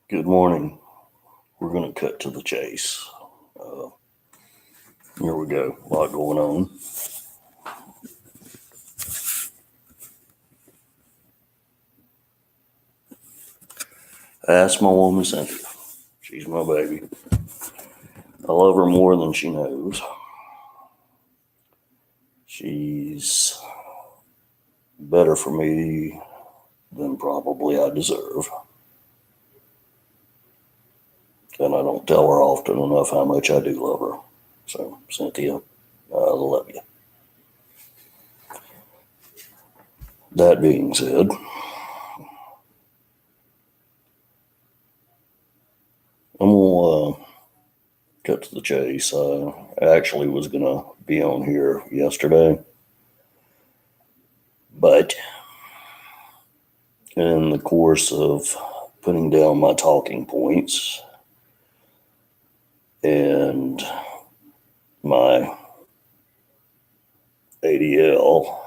Good morning. We're going to cut to the chase. Uh, Here we go. A lot going on. I asked my woman, Cynthia. She's my baby. I love her more than she knows. She's better for me than probably I deserve. And I don't tell her often enough how much I do love her. So, Cynthia, I love you. That being said, I'm going to cut to the chase. I actually was going to be on here yesterday, but in the course of putting down my talking points and my ADL,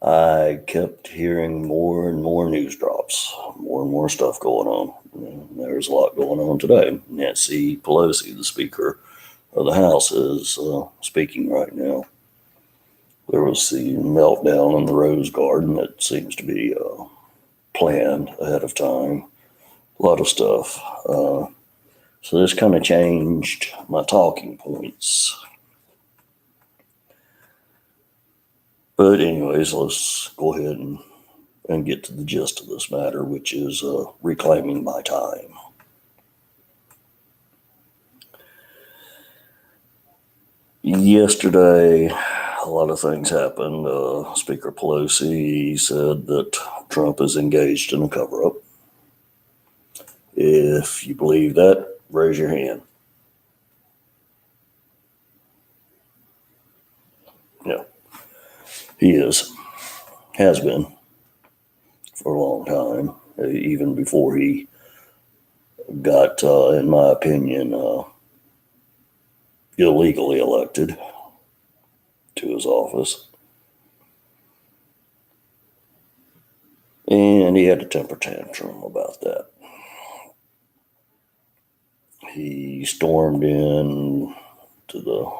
I kept hearing more and more news drops, more and more stuff going on. And there's a lot going on today. Nancy Pelosi, the Speaker of the House, is speaking right now. There was the meltdown in the Rose Garden that seems to be planned ahead of time. A lot of stuff. So this kind of changed my talking points. But anyways, let's go ahead and get to the gist of this matter, which is reclaiming my time. Yesterday, a lot of things happened. Speaker Pelosi said that Trump is engaged in a cover-up. If you believe that, raise your hand. Yeah, he has been for a long time, even before he got, in my opinion, illegally elected to his office. And he had a temper tantrum about that. He stormed in to the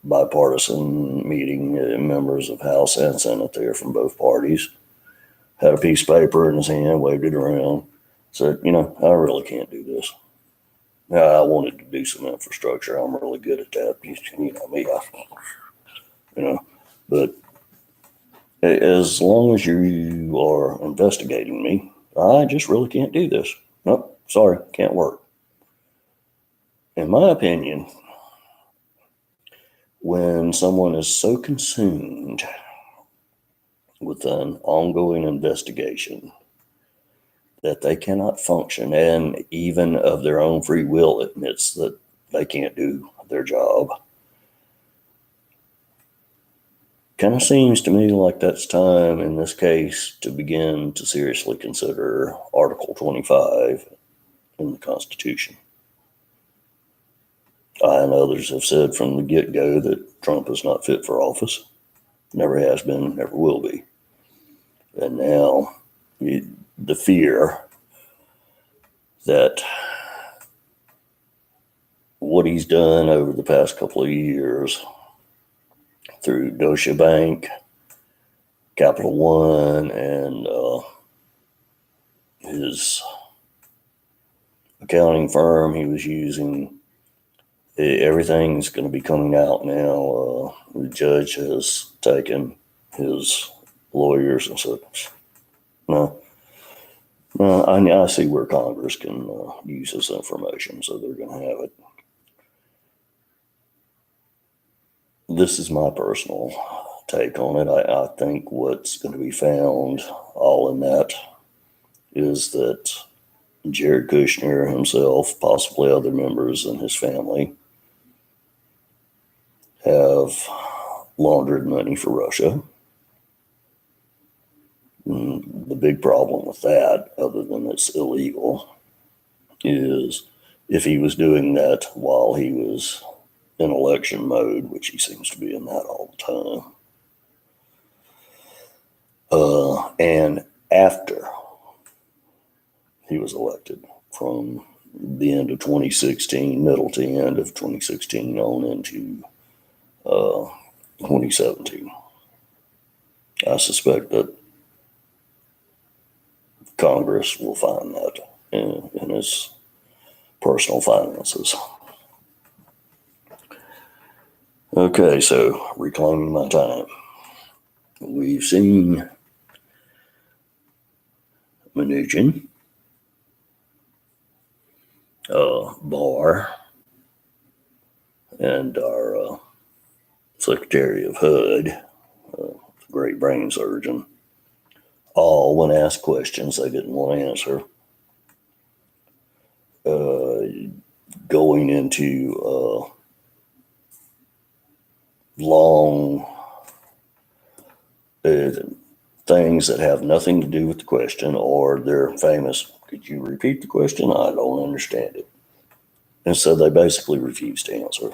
bipartisan meeting, members of House and Senate there from both parties, had a piece of paper in his hand, waved it around, said, I really can't do this. I wanted to do some infrastructure. I'm really good at that. But as long as you are investigating me, I just really can't do this. Nope, sorry, can't work. In my opinion, when someone is so consumed with an ongoing investigation that they cannot function and even of their own free will admits that they can't do their job, kind of seems to me like that's time in this case to begin to seriously consider Article 25 in the Constitution. I and others have said from the get-go that Trump is not fit for office. Never has been, never will be. And now the fear that what he's done over the past couple of years through Deutsche Bank, Capital One, and his accounting firm he was using, everything's going to be coming out now. The judge has taken his lawyers and said, no, I see where Congress can use this information, so they're going to have it. This is my personal take on it. I think what's going to be found all in that is that Jared Kushner himself, possibly other members in his family, have laundered money for Russia. And the big problem with that, other than it's illegal, is if he was doing that while he was in election mode, which he seems to be in that all the time, and after he was elected from the end of 2016, middle to end of 2016 on into 2017. I suspect that Congress will find that in his personal finances. Okay, so reclaiming my time. We've seen Mnuchin, Barr, and our Secretary of HUD, great brain surgeon, all, when asked questions they didn't want to answer, going into long things that have nothing to do with the question, or they're famous, could you repeat the question? I don't understand it. And so they basically refuse to answer.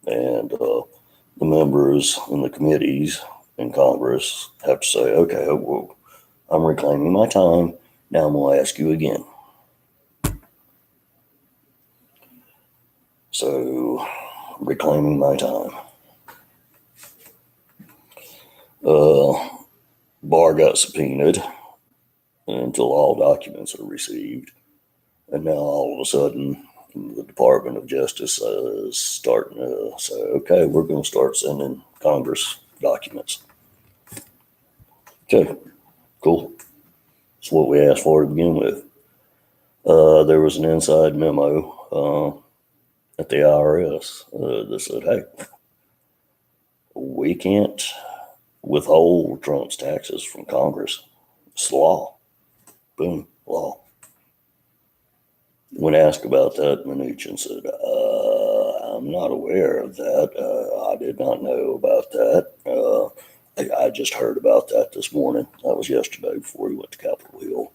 And the members in the committees in Congress have to say, okay, well, I'm reclaiming my time. Now I'm going to ask you again. So, reclaiming my time. Barr got subpoenaed until all documents are received. And now all of a sudden, the Department of Justice is starting to say, okay, we're going to start sending Congress documents. Okay, cool. That's what we asked for to begin with. There was an inside memo at the IRS that said, hey, we can't withhold Trump's taxes from Congress. It's the law. Boom, law. When asked about that, Mnuchin said, I'm not aware of that. I did not know about that. I just heard about that this morning. That was yesterday before he went to Capitol Hill.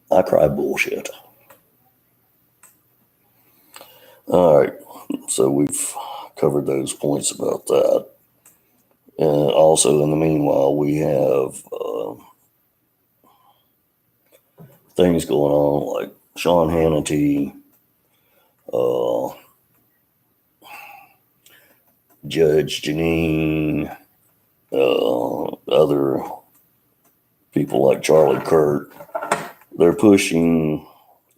I cry bullshit. All right, so we've covered those points about that. And also, in the meanwhile, we have things going on like Sean Hannity, Judge Janine, other people like Charlie Kirk. They're pushing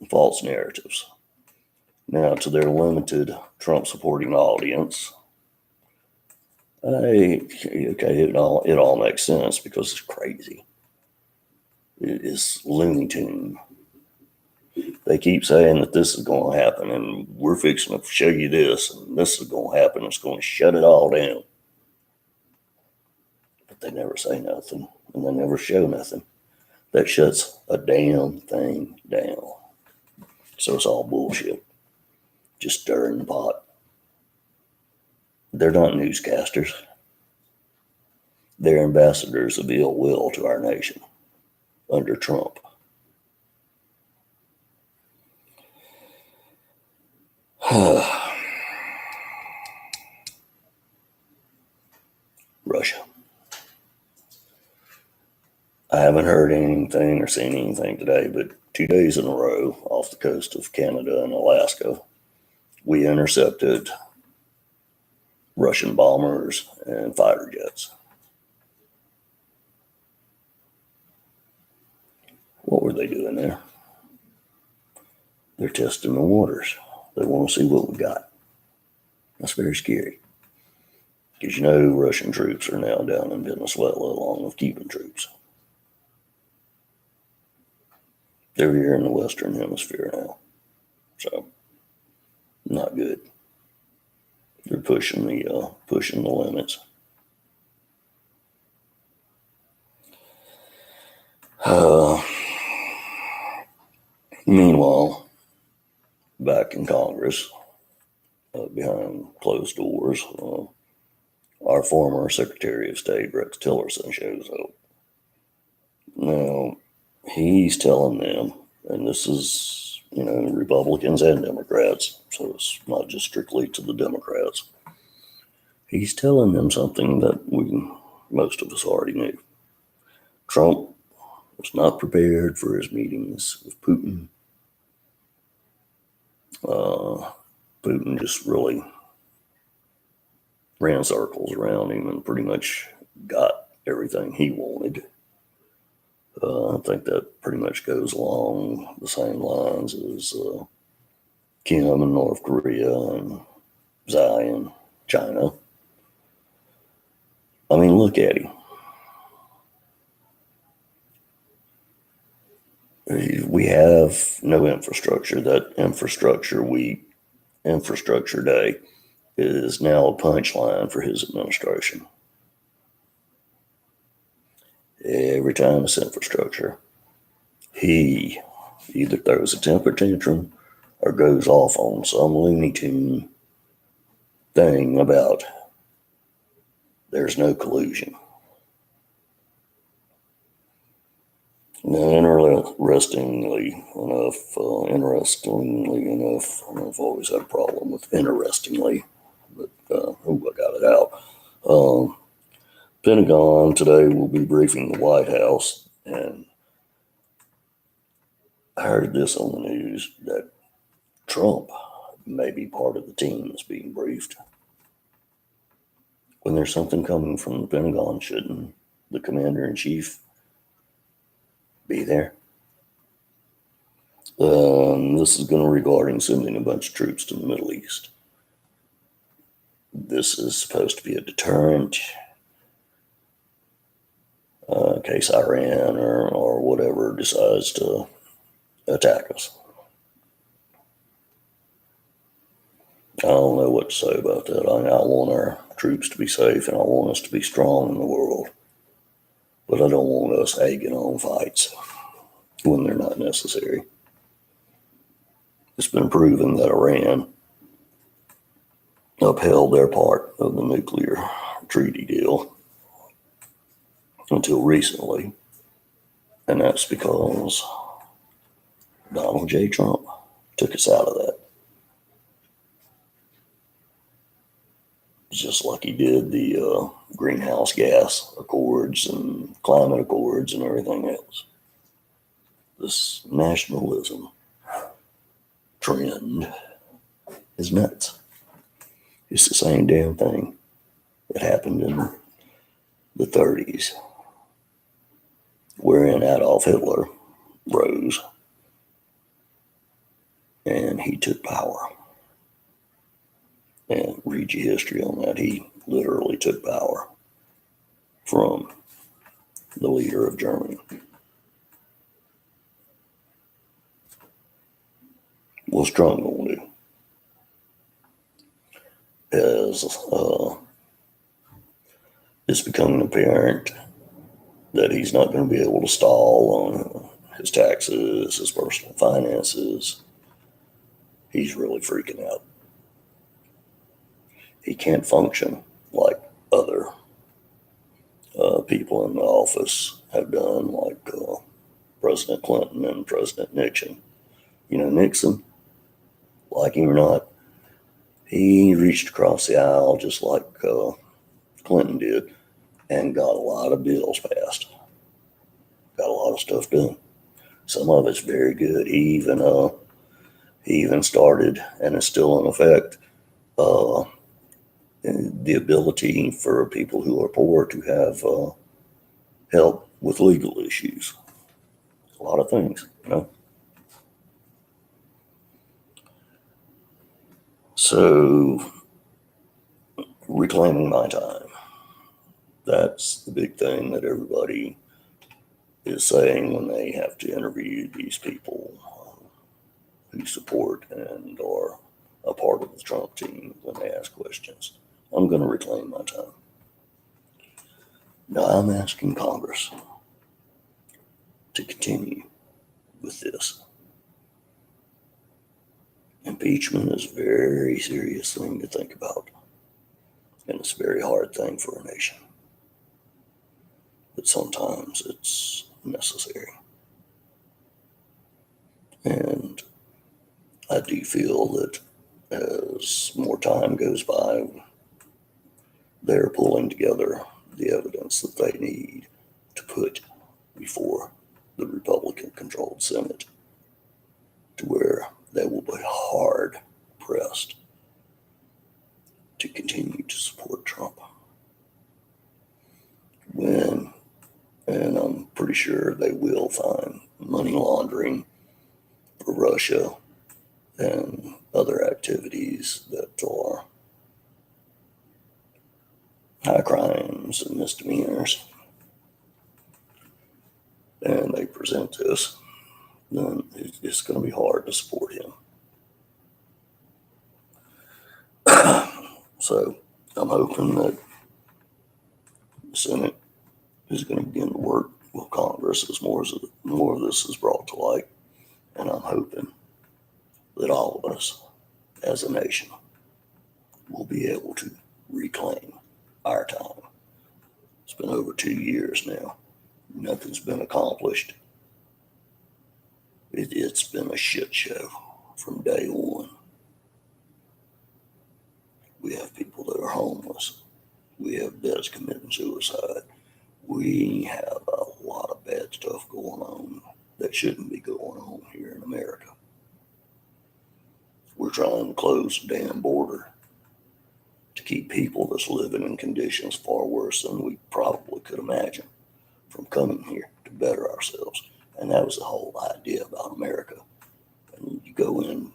false narratives. Now, to their limited Trump-supporting audience, it all makes sense because it's crazy. It is Looney Tune. They keep saying that this is going to happen, and we're fixing to show you this, and this is going to happen. It's going to shut it all down. But they never say nothing, and they never show nothing. That shuts a damn thing down. So it's all bullshit. Just stirring the pot. They're not newscasters. They're ambassadors of ill will to our nation under Trump. Russia. I haven't heard anything or seen anything today, but 2 days in a row off the coast of Canada and Alaska, we intercepted Russian bombers and fighter jets. What were they doing there? They're testing the waters. They want to see what we got. That's very scary. Because Russian troops are now down in Venezuela along with Cuban troops. They're here in the Western Hemisphere now. So, not good. They're pushing the limits. Meanwhile, back in Congress, behind closed doors, our former Secretary of State, Rex Tillerson, shows up. Now, he's telling them, and this is, Republicans and Democrats, so it's not just strictly to the Democrats. He's telling them something that most of us already knew. Trump was not prepared for his meetings with Putin. Putin just really ran circles around him and pretty much got everything he wanted. I think that pretty much goes along the same lines as Kim in North Korea and Xi in China. I mean, look at him. We have no infrastructure. That infrastructure day is now a punchline for his administration. Every time it's infrastructure, he either throws a temper tantrum or goes off on some Looney Tune thing about there's no collusion. Now, interestingly enough, I've always had a problem with interestingly, but I got it out. Pentagon today will be briefing the White House, and I heard this on the news that Trump may be part of the team that's being briefed. When there's something coming from the Pentagon, shouldn't the commander-in-chief be there? This is going to regarding sending a bunch of troops to the Middle East. This is supposed to be a deterrent in case Iran or whatever decides to attack us. I don't know what to say about that. I want our troops to be safe and I want us to be strong in the world. But I don't want us egging on fights when they're not necessary. It's been proven that Iran upheld their part of the nuclear treaty deal until recently, and that's because Donald J. Trump took us out of that. Just like he did the greenhouse gas accords and climate accords and everything else. This nationalism trend is nuts. It's the same damn thing that happened in the 30s, wherein Adolf Hitler rose and he took power. And read your history on that. He literally took power from the leader of Germany. What's Trump going to do? As it's becoming apparent that he's not going to be able to stall on his taxes, his personal finances, he's really freaking out. He can't function like other people in the office have done, like President Clinton and President Nixon. You know, Nixon, like him or not, he reached across the aisle just like Clinton did and got a lot of bills passed. Got a lot of stuff done. Some of it's very good. He even started, and is still in effect, the ability for people who are poor to have help with legal issues. A lot of things, you know. So, reclaiming my time. That's the big thing that everybody is saying when they have to interview these people who support and are a part of the Trump team when they ask questions. I'm going to reclaim my time. Now, I'm asking Congress to continue with this. Impeachment is a very serious thing to think about, and it's a very hard thing for a nation. But sometimes it's necessary. And I do feel that as more time goes by, they're pulling together the evidence that they need to put before And I'm pretty sure they will find money laundering for Russia and other activities that are high crimes and misdemeanors. And they present this, then it's going to be hard to support him. So I'm hoping that the Senate is going to begin to work with Congress as more of this is brought to light. And I'm hoping that all of us as a nation will be able to reclaim our time. It's been over 2 years now. Nothing's been accomplished. It's been a shit show from day one. We have people that are homeless. We have vets committing suicide. We have a lot of bad stuff going on that shouldn't be going on here in America. We're trying to close the damn border to keep people that's living in conditions far worse than we probably could imagine from coming here to better ourselves. And that was the whole idea about America. And you go in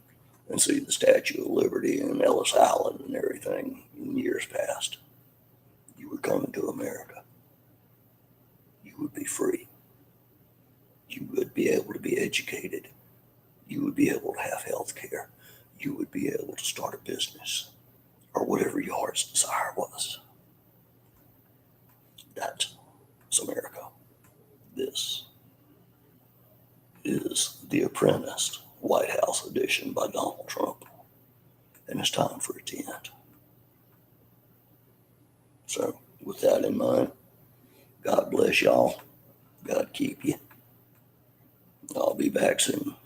and see the Statue of Liberty and Ellis Island and everything in years past. You were coming to America. You would be free. You would be able to be educated. You would be able to have health care. You would be able to start a business or whatever your heart's desire was. That's America. This is The Apprentice, White House edition by Donald Trump. And it's time for it to end. So, with that in mind, God bless y'all. God keep you. I'll be back soon.